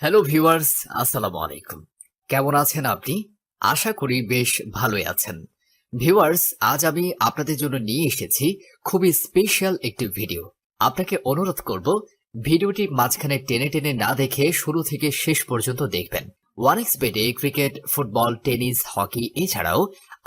Hello viewers, আসসালামু আলাইকুম। কেমন আছেন আপনি? আশা করি বেশ ভালোই আছেন। ভিউয়ার্স, আজ আমি আপনাদের জন্য নিয়ে এসেছি খুবই স্পেশাল একটি ভিডিও। আপনাকে অনুরোধ করব ভিডিওটি মাঝখানে টেনে টেনে না দেখে শুরু থেকে শেষ পর্যন্ত দেখবেন। ওয়ানএক্সবেটে ক্রিকেট, ফুটবল, টেনিস, হকি এছাড়াও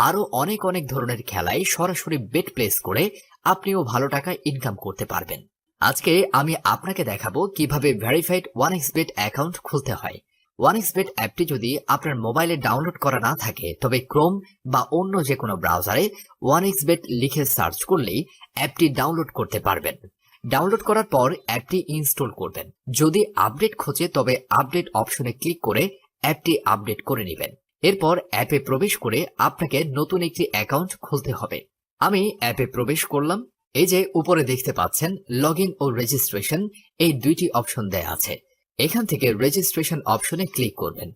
আরো অনেক অনেক ধরনের খেলায় সরাসরি বেট প্লেস করে আপনিও ভালো টাকা ইনকাম করতে পারবেন। আজকে আমি আপনাকে দেখাবো কিভাবে ভেরিফাইড ওয়ানএক্সবেট অ্যাকাউন্ট খুলতে হয়। ওয়ানএক্সবেট অ্যাপটি যদি আপনার মোবাইলে ডাউনলোড করা না থাকে তবে ক্রোম বা অন্য যে কোনো ব্রাউজারে ওয়ানএক্সবেট লিখে সার্চ করলেই অ্যাপটি ডাউনলোড করতে পারবেন। ডাউনলোড করার পর অ্যাপটি ইনস্টল করবেন। যদি আপডেট খোঁজে তবে আপডেট অপশনে ক্লিক করে অ্যাপটি আপডেট করে নেবেন। এরপর অ্যাপে প্রবেশ করে আপনাকে নতুন একটি অ্যাকাউন্ট খুলতে হবে। আমি অ্যাপে প্রবেশ করলাম। এই যে উপরে দেখতে পাচ্ছেন লগইন ও রেজিস্ট্রেশন, এই দুইটি অপশন দেয়া আছে। এখান থেকে রেজিস্ট্রেশন অপশনে ক্লিক করবেন।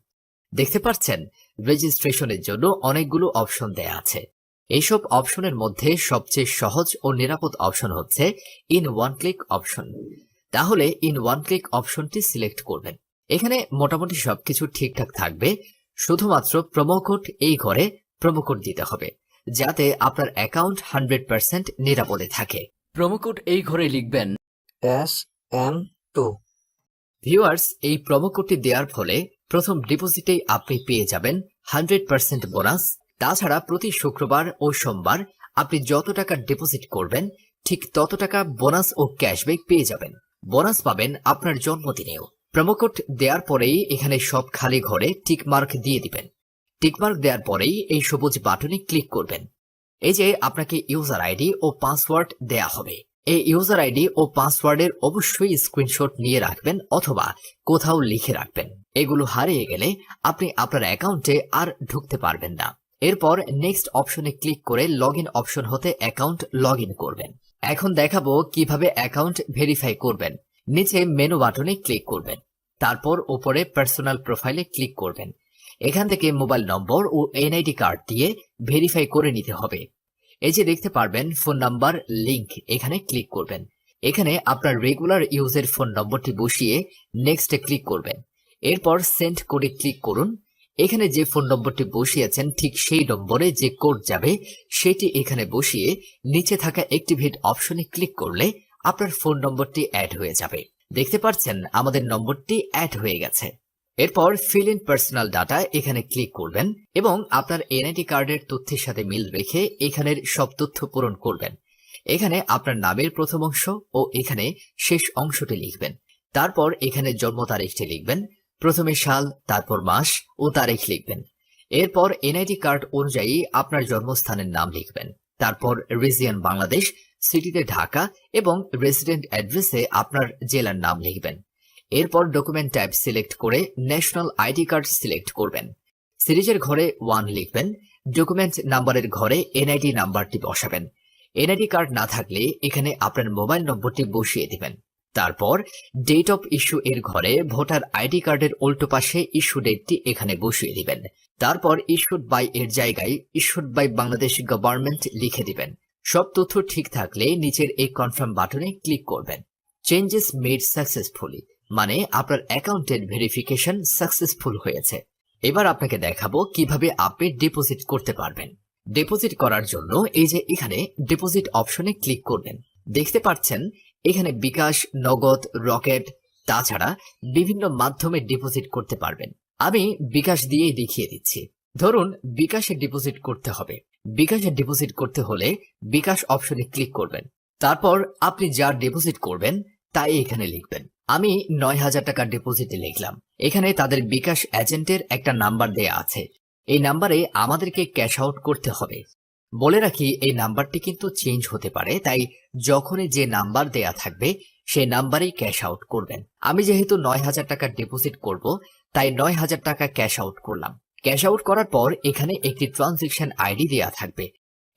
দেখতে পাচ্ছেন রেজিস্ট্রেশনের জন্য অনেকগুলো অপশন দেয়া আছে। এইসব অপশনের মধ্যে সবচেয়ে সহজ ও নিরাপদ অপশন হচ্ছে ইন ওয়ান ক্লিক অপশন। তাহলে ইন ওয়ান ক্লিক অপশনটি সিলেক্ট করবেন। এখানে মোটামুটি সবকিছু ঠিকঠাক থাকবে, শুধুমাত্র প্রোমো কোড এই ঘরে প্রোমো কোড দিতে হবে যাতে আপনার অ্যাকাউন্ট 100% নিরাপদে থাকে। প্রোমো কোড এই ঘরে লিখবেন SM2। ভিউয়ার্স, এই প্রোমো কোডটি দেওয়ার ফলে প্রথম ডিপোজিটেই আপনি পেয়ে যাবেন 100% বোনাস। তাছাড়া প্রতি শুক্রবার ও সোমবার আপনি যত টাকা ডিপোজিট করবেন ঠিক তত টাকা বোনাস ও ক্যাশব্যাক পেয়ে যাবেন। বোনাস পাবেন আপনার জন্মদিনেও। প্রোমো কোড দেওয়ার পরেই এখানে সব খালি ঘরে টিকমার্ক দিয়ে দিবেন। টিকমার্ক দেওয়ার পরেই এই সবুজ বাটনে ক্লিক করবেন। এই যে আপনাকে ইউজার আইডি ও পাসওয়ার্ড দেয়া হবে। এই ইউজার আইডি ও পাসওয়ার্ডের অবশ্যই স্ক্রিনশট নিয়ে রাখবেন অথবা কোথাও লিখে রাখবেন। এগুলো হারিয়ে গেলে আপনি আপনার অ্যাকাউন্টে আর ঢুকতে পারবেন না। এরপর নেক্সট অপশনে ক্লিক করে লগইন অপশন হতে অ্যাকাউন্ট লগইন করবেন। এখন দেখাবো কিভাবে অ্যাকাউন্ট ভেরিফাই করবেন। নিচে মেনু বাটনে ক্লিক করবেন। তারপর উপরে পার্সোনাল প্রোফাইলে ক্লিক করবেন। এখান থেকে মোবাইল নম্বর ও এনআইডি কার্ড দিয়ে ভেরিফাই করে নিতে হবে। এই যে দেখতে পারবেন ফোন নাম্বার লিংক, এখানে ক্লিক করবেন। এখানে আপনার রেগুলার ইউজের ফোন নম্বরটি বসিয়ে নেক্সটে ক্লিক করবেন। এরপর সেন্ড কোডে ক্লিক করুন। এখানে যে ফোন নম্বরটি বসিয়েছেন ঠিক সেই নম্বরে যে কোড যাবে সেটি এখানে বসিয়ে নিচে থাকা অ্যাক্টিভেট অপশনে ক্লিক করলে আপনার ফোন নম্বরটি অ্যাড হয়ে যাবে। দেখতে পাচ্ছেন আমাদের নম্বরটি অ্যাড হয়ে গেছে। এরপর ফিল ইন পার্সোনাল ডাটা এখানে ক্লিক করবেন এবং আপনার এনআইডি কার্ডের তথ্যের সাথে মিল রেখে এখানের সব তথ্য পূরণ করবেন। এখানে আপনার নামের প্রথম অংশ ও এখানে শেষ অংশটি লিখবেন। তারপর এখানে জন্ম তারিখটি লিখবেন। প্রথমে সাল, তারপর মাস ও তারিখ লিখবেন। এরপর এনআইডি কার্ড অনুযায়ী আপনার জন্মস্থানের নাম লিখবেন। তারপর রিজিয়ন বাংলাদেশ, সিটিতে ঢাকা এবং রেসিডেন্ট অ্যাড্রেসে আপনার জেলার নাম লিখবেন। এরপর ডকুমেন্ট টাইপ সিলেক্ট করে ন্যাশনাল আইডি কার্ড সিলেক্ট করবেন। সিরিজের ঘরে 1 লিখবেন। ডকুমেন্ট নাম্বারের ঘরে এনআইডি নাম্বারটি বসাবেন। এনআইডি কার্ড না থাকলে এখানে আপনার মোবাইল নম্বরটি বসিয়ে দিবেন। তারপর ডেট অফ ইস্যু এর ঘরে ভোটার আইডি কার্ডের উল্টো পাশে ইস্যু ডেটটি এখানে বসিয়ে দিবেন। তারপর ইস্যুড বাই এর জায়গায় ইস্যুড বাই বাংলাদেশ গভর্নমেন্ট লিখে দিবেন। সব তথ্য ঠিক থাকলে নিচের এই কনফার্ম বাটনে ক্লিক করবেন। চেঞ্জেস মেড সাকসেসফুলি, মানে আপনার অ্যাকাউন্টের ভেরিফিকেশন সাকসেসফুল হয়েছে। এবার আপনাকে দেখাবো কিভাবে আপনি ডিপোজিট করতে পারবেন। ডিপোজিট করার জন্য এই যে এখানে ডিপোজিট অপশনে ক্লিক করবেন। দেখতে পাচ্ছেন এখানে বিকাশ, নগদ, রকেট, তাছাড়া বিভিন্ন মাধ্যমে ডিপোজিট করতে পারবেন। আমি বিকাশ দিয়েই দেখিয়ে দিচ্ছি। ধরুন বিকাশে ডিপোজিট করতে হবে। বিকাশে ডিপোজিট করতে হলে বিকাশ অপশনে ক্লিক করবেন। তারপর আপনি যা ডিপোজিট করবেন তাই এখানে লিখবেন। আমি 9,000 টাকা ডিপোজিটে লিখলাম। এখানে তাদের বিকাশ এজেন্টের একটা নাম্বার দেয়া আছে। এই নাম্বারে আমাদেরকে ক্যাশ আউট করতে হবে। বলে রাখি এই নাম্বারটি কিন্তু চেঞ্জ হতে পারে, তাই যখনই যে নাম্বার দেয়া থাকবে সেই নাম্বারেই ক্যাশ আউট করবেন। আমি যেহেতু 9,000 টাকা ডিপোজিট করব তাই 9,000 টাকা ক্যাশ আউট করলাম। ক্যাশ আউট করার পর এখানে একটি ট্রানজেকশন আইডি দেয়া থাকবে।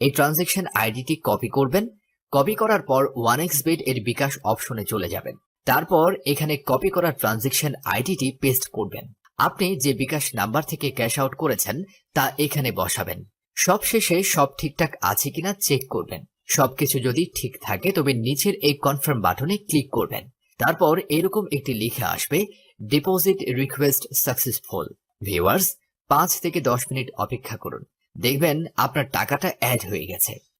এই ট্রানজেকশন আইডিটি কপি করবেন। কপি করার পর ওয়ানএক্সবেট এর বিকাশ অপশনে চলে যাবেন। তারপর এখানে কপি করা ট্রানজেকশন আইডিটি পেস্ট করবেন। আপনি যে বিকাশ নাম্বার থেকে ক্যাশ আউট করেছেন তা এখানে বসাবেন। সবশেষে সব ঠিকঠাক আছে কিনা চেক করবেন। সবকিছু যদি ঠিক থাকে তবে নিচের এই কনফার্ম বাটনে ক্লিক করবেন। তারপর এরকম একটি লিখে আসবে ডিপোজিট রিকোয়েস্ট সাকসেসফুল। ভিউয়ার্স, 5 থেকে 10 মিনিট অপেক্ষা করুন, দেখবেন আপনার টাকাটা অ্যাড হয়ে গেছে।